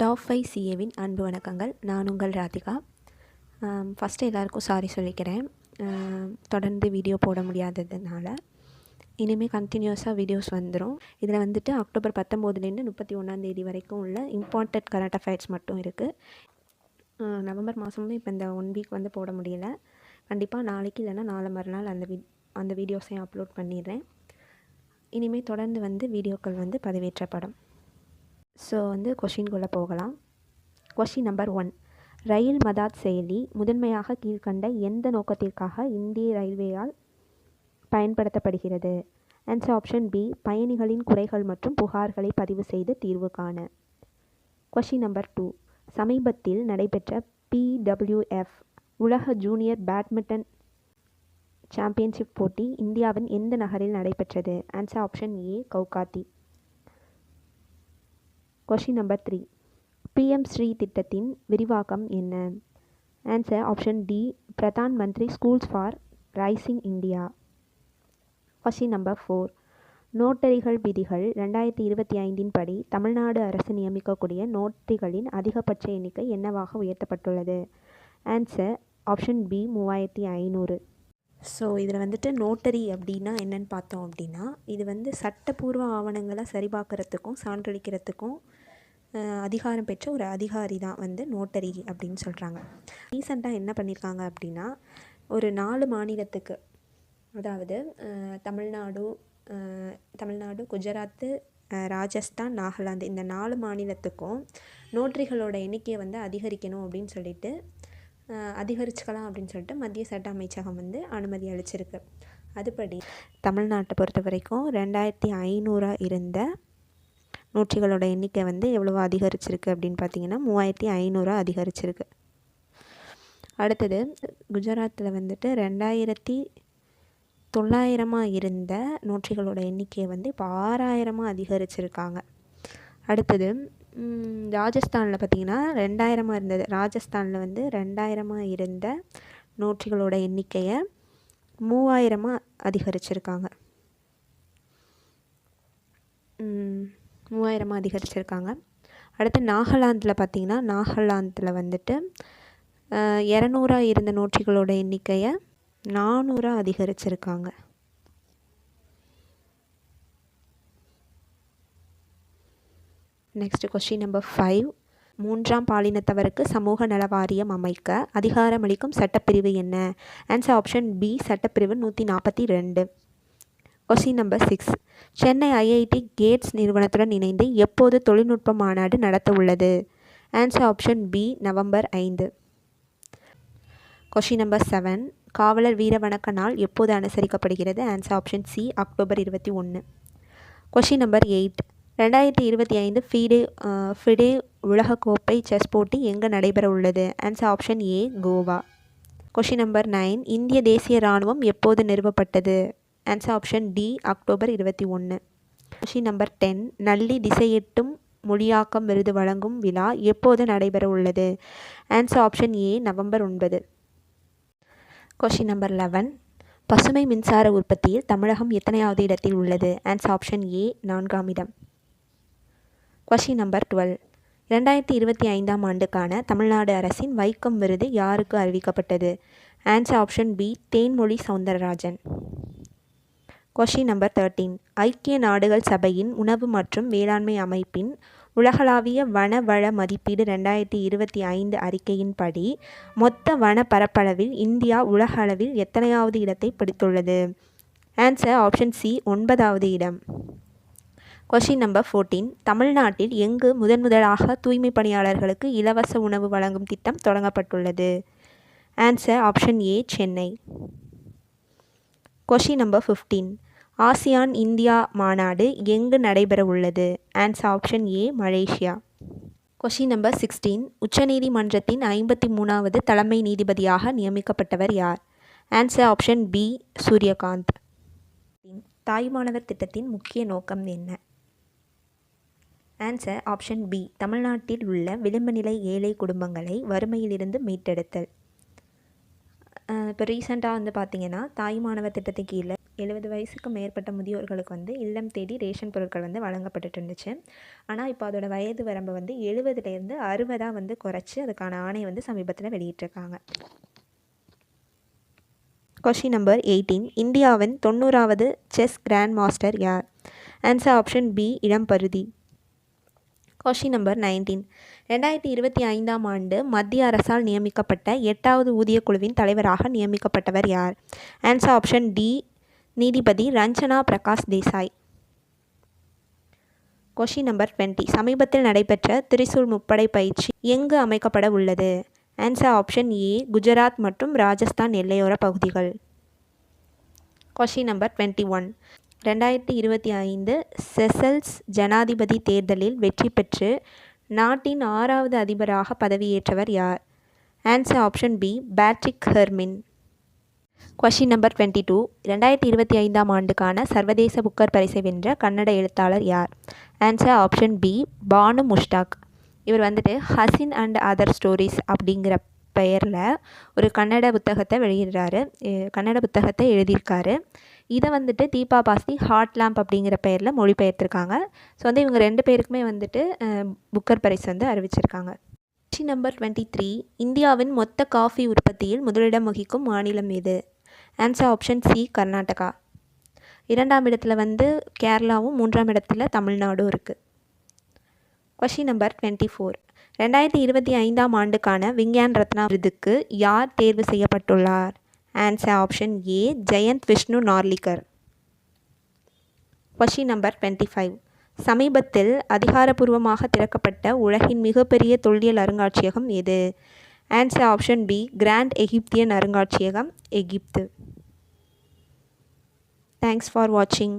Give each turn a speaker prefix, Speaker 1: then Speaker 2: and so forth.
Speaker 1: Top 5 சிஏவின் அன்பு வணக்கங்கள். நான் உங்கள் ராதிகா. ஃபஸ்ட்டு எல்லாருக்கும் சாரி சொல்லிக்கிறேன். தொடர்ந்து வீடியோ போட முடியாததுனால இனிமேல் கண்டினியூஸாக வீடியோஸ் வந்துடும். இதில் வந்துட்டு அக்டோபர் 19 31 வரைக்கும் உள்ள இம்பார்ட்டன்ட் கரண்ட் அஃபேர்ஸ் மட்டும் இருக்குது. நவம்பர் மாதமும் இப்போ இந்த 1 வீக் வந்து போட முடியல. கண்டிப்பாக நாளைக்கு இல்லைன்னா நாளை மறுநாள் அந்த வீடியோஸையும் அப்லோட் பண்ணிடுறேன். இனிமேல் தொடர்ந்து வந்து வீடியோக்கள் வந்து பதிவேற்றப்படும். ஸோ வந்து கொஷின்குள்ளே போகலாம். Question number 1. ரயில் மதாத் செயலி முதன்மையாக கீழ்கண்ட எந்த நோக்கத்திற்காக இந்திய ரயில்வேயால் பயன்படுத்தப்படுகிறது? ஆன்சர் ஆப்ஷன் பி, பயணிகளின் குறைகள் மற்றும் புகார்களை பதிவு செய்து தீர்வு காண. Question number 2. சமீபத்தில் நடைபெற்ற PWF உலக ஜூனியர் பேட்மிண்டன் சாம்பியன்ஷிப் போட்டி இந்தியாவின் எந்த நகரில் நடைபெற்றது? Answer option A, Guwahati. Question number 3. PM Shri திட்டத்தின் விரிவாக்கம் என்ன? Answer option D, Pradhan Mantri schools for rising India. Question number 4. நோட்டரிகள் விதிகள் 2025 படி தமிழ்நாடு அரசு நியமிக்கக்கூடிய நோட்டரிகளின் அதிகபட்ச எண்ணிக்கை என்னவாக உயர்த்தப்பட்டுள்ளது? Answer option B, 3500. ஸோ இதில் வந்துட்டு நோட்டரி அப்படின்னா என்னென்னு பார்த்தோம் அப்படின்னா, இது வந்து சட்டப்பூர்வ ஆவணங்களை சரிபார்க்கறதுக்கும் சான்றளிக்கிறதுக்கும் அதிகாரம் பெற்ற ஒரு அதிகாரி தான் வந்து நோட்டரி அப்படின்னு சொல்கிறாங்க. ரீசெண்டாக என்ன பண்ணியிருக்காங்க அப்படின்னா, ஒரு 4 மாநிலத்துக்கு, அதாவது தமிழ்நாடு, குஜராத்து, ராஜஸ்தான், நாகாலாந்து, இந்த 4 மாநிலத்துக்கும் நோட்டரிகளோட எண்ணிக்கையை வந்து அதிகரிக்கணும் அப்படின்னு சொல்லிட்டு அதிகரிச்சுக்கலாம் அப்படின்னு சொல்லிட்டு மத்திய சட்ட அமைச்சகம் வந்து அனுமதி அளிச்சிருக்கு. அதுபடி தமிழ்நாட்டை பொறுத்த வரைக்கும் 2500 இருந்த நோட்டரிகளோட எண்ணிக்கை வந்து எவ்வளோ அதிகரிச்சிருக்கு அப்படின்னு பார்த்தீங்கன்னா 3500 அதிகரிச்சிருக்கு. அடுத்தது குஜராத்தில் வந்துட்டு 2900 இருந்த நோட்டரிகளோட எண்ணிக்கையை வந்து இப்போ 6000 அதிகரிச்சிருக்காங்க. அடுத்தது ராஜஸ்தானில் பார்த்திங்கன்னா 2000 இருந்தது. ராஜஸ்தானில் வந்து 2000 இருந்த நோட்டரிகளோட எண்ணிக்கையை 3000 அதிகரிச்சிருக்காங்க. 3000 அதிகரிச்சிருக்காங்க. அடுத்து நாகாலாந்தில் பார்த்திங்கன்னா, நாகாலாந்தில் வந்துட்டு 200 இருந்த நோட்டரிகளோட எண்ணிக்கையை 400 அதிகரிச்சிருக்காங்க. Next question number 5. 3ஆம் பாலினத்தவருக்கு சமூக நல வாரியம் அமைக்க அதிகாரமளிக்கும் சட்டப்பிரிவு என்ன? ஆன்சர் ஆப்ஷன் பி, சட்டப்பிரிவு 142. Question number 6. Chennai IIT Gates நிறுவனத்துடன் இணைந்து எப்போது தொழில்நுட்ப மாநாடு நடத்த உள்ளது? Answer option B, November 5. Question number 7. காவலர் வீர வணக்க நாள் எப்போது அனுசரிக்கப்படுகிறது? Answer option C, October 21. Question number 8. 2025 FIDE உலகக்கோப்பை செஸ் போட்டி எங்கே நடைபெற உள்ளது? Answer option A, Goa. Question number 9. இந்திய தேசிய இராணுவம் எப்போது நிறுவப்பட்டது? Answer option D, October 21. Question number 10. Nalli திசையெட்டும் மொழியாக்கம் விருது வழங்கும் விழா எப்போது நடைபெற உள்ளது? ஆன்சர் ஆப்ஷன் ஏ, நவம்பர் 9. Question number 11. பசுமை மின்சார உற்பத்தியில் தமிழகம் எத்தனையாவது இடத்தில் உள்ளது? ஆன்சர் ஆப்ஷன் ஏ, 4ஆம் இடம். Question number 12. 2025ஆம் ஆண்டுக்கான தமிழ்நாடு அரசின் வைக்கம் விருது யாருக்கு அறிவிக்கப்பட்டது? Answer option B, Thenmozhi Soundararajan. Question number 13. ஐக்கிய நாடுகள் சபையின் உணவு மற்றும் வேளாண்மை அமைப்பின் உலகளாவிய வன வள மதிப்பீடு 2025 அறிக்கையின்படி மொத்த வன பரப்பளவில் இந்தியா உலக அளவில் எத்தனையாவது இடத்தை பிடித்துள்ளது? ஆன்சர் ஆப்ஷன் சி, 9ஆவது இடம். Question number 14. தமிழ்நாட்டில் எங்கு முதலாக தூய்மை பணியாளர்களுக்கு இலவச உணவு வழங்கும் திட்டம் தொடங்கப்பட்டுள்ளது? Answer option A, Chennai. Question number 15. ASEAN India மாநாடு எங்கு நடைபெற உள்ளது? Answer option A, Malaysia. Question number 16. உச்சநீதிமன்றத்தின் 53வது தலைமை நீதிபதியாக நியமிக்கப்பட்டவர் யார்? Answer option B, Surya Kant. தாய்மானவர் திட்டத்தின் முக்கிய நோக்கம் என்ன? ஆன்சர் ஆப்ஷன் பி, தமிழ்நாட்டில் உள்ள விளிம்பு நிலை ஏழை குடும்பங்களை வறுமையிலிருந்து மீட்டெடுத்தல். இப்போ ரீசெண்டாக வந்து பார்த்திங்கன்னா தாய்மானவர் திட்டத்துக்கு கீழே 70 வயசுக்கு மேற்பட்ட முதியோர்களுக்கு வந்து இல்லம் தேடி ரேஷன் பொருட்கள் வந்து வழங்கப்பட்டுட்டு இருந்துச்சு. ஆனால் இப்போ அதோட வயது வரம்பை வந்து 70லேருந்து 60 வந்து குறைச்சி அதுக்கான ஆணையை வந்து சமீபத்தில் வெளியிட்டிருக்காங்க. Question number 18. இந்தியாவின் 90வது செஸ் கிராண்ட் மாஸ்டர் யார்? Answer option B Ilamparithi. Question number 19. 2025ஆம் ஆண்டு மத்திய அரசால் நியமிக்கப்பட்ட 8வது ஊதியக் குழுவின் தலைவராக நியமிக்கப்பட்டவர் யார்? ஆன்சர் ஆப்ஷன் டி நீதிபதி ரஞ்சனா பிரகாஷ் தேசாய். Question number 20. சமீபத்தில் நடைபெற்ற திரிசூல் முப்படை பயிற்சி எங்கு அமைக்கப்பட உள்ளது? ஆன்சர் ஆப்ஷன் ஏ குஜராத் மற்றும் ராஜஸ்தான் எல்லையோர பகுதிகள். Question number 21. 2025 செசல்ஸ் ஜனாதிபதி தேர்தலில் வெற்றி பெற்று நாட்டின் 6வது அதிபராக பதவியேற்றவர் யார்? Answer option B Patrick Herminie. Question number 22. 2025ஆம் ஆண்டுக்கான சர்வதேச புக்கர் பரிசை வென்ற கன்னட எழுத்தாளர் யார்? Answer option B Banu Mushtaq. இவர் வந்துட்டு ஹசின் அண்ட் அதர் ஸ்டோரிஸ் அப்படிங்கிற பெயரில் ஒரு கன்னட புத்தகத்தை எழுதியிருக்காரு. இதை வந்துட்டு தீபா பாஸ்தி ஹாட் லேம்ப் அப்படிங்கிற பெயரில் மொழிபெயர்த்திருக்காங்க. ஸோ வந்து இவங்க 2 பேருக்குமே வந்துட்டு புக்கர் பரிசு வந்து அறிவிச்சிருக்காங்க. Question number 23. இந்தியாவின் மொத்த காஃபி உற்பத்தியில் முதலிடம் வகிக்கும் மாநிலம் எது? Answer option C Karnataka. 2ஆம் இடத்துல வந்து கேரளாவும் 3ஆம் இடத்துல தமிழ்நாடும் இருக்குது. Question number 24. 2025ஆம் ஆண்டுக்கான விஞ்ஞான் ரத்னா விருதுக்கு யார் தேர்வு செய்யப்பட்டுள்ளார்? Answer option A Jayant Vishnu Narlikar. Question number 25. சமீபத்தில் அதிகாரப்பூர்வமாக திறக்கப்பட்ட உலகின் மிகப்பெரிய தொல்லியல் அருங்காட்சியகம் எது? Answer option B grand Egyptian அருங்காட்சியகம், எகிப்து. தேங்க்ஸ் ஃபார் வாட்சிங்.